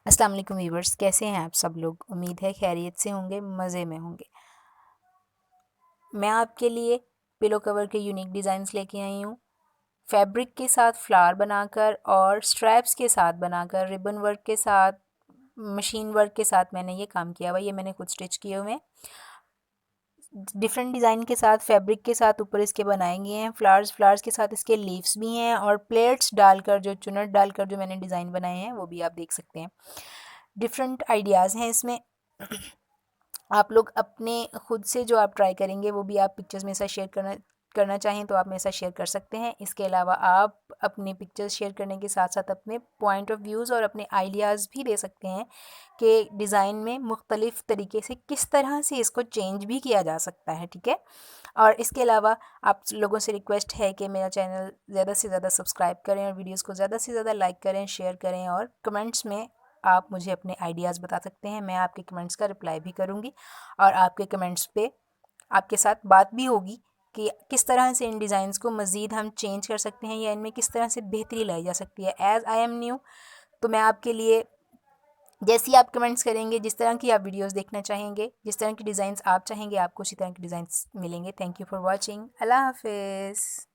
अस्सलाम वालेकुम व्यूवर्स, कैसे हैं आप सब लोग। उम्मीद है खैरियत से होंगे, मज़े में होंगे। मैं आपके लिए पिलो कवर के यूनिक डिज़ाइंस लेके आई हूँ। फैब्रिक के साथ फ्लावर बनाकर और स्ट्रैप्स के साथ बनाकर, रिबन वर्क के साथ, मशीन वर्क के साथ मैंने ये काम किया हुआ। ये मैंने खुद स्टिच किए हुए हैं। डिफरेंट डिज़ाइन के साथ, फैब्रिक के साथ ऊपर इसके बनाए गए हैं फ्लावर्स के साथ इसके लीव्स भी हैं, और प्लेट्स डालकर, जो चुनट डालकर जो मैंने डिज़ाइन बनाए हैं वो भी आप देख सकते हैं। डिफरेंट आइडियाज़ हैं इसमें। आप लोग अपने खुद से जो आप ट्राई करेंगे वो भी आप पिक्चर्स मेरे साथ शेयर करना चाहें तो आप मेरे साथ शेयर कर सकते हैं। इसके अलावा आप अपने पिक्चर्स शेयर करने के साथ साथ अपने पॉइंट ऑफ व्यूज़ और अपने आइडियाज़ भी दे सकते हैं कि डिज़ाइन में मुख्तलिफ़ तरीके से किस तरह से इसको चेंज भी किया जा सकता है, ठीक है। और इसके अलावा आप लोगों से रिक्वेस्ट है कि मेरा चैनल ज़्यादा से ज़्यादा सब्सक्राइब करें और वीडियोज़ को ज़्यादा से ज़्यादा लाइक करें, शेयर करें, और कमेंट्स में आप मुझे अपने आइडियाज़ बता सकते हैं। मैं आपके कमेंट्स का रिप्लाई भी करूँगी और आपके कमेंट्स पे आपके साथ बात भी होगी कि किस तरह से इन डिज़ाइंस को मज़ीद हम चेंज कर सकते हैं या इनमें किस तरह से बेहतरी लाई जा सकती है। एज़ आई एम न्यू, तो मैं आपके लिए जैसी आप कमेंट्स करेंगे, जिस तरह की आप वीडियोस देखना चाहेंगे, जिस तरह की डिज़ाइंस आप चाहेंगे, आपको उसी तरह की डिज़ाइंस मिलेंगे। Thank you for watching. अल्लाह हाफिज़।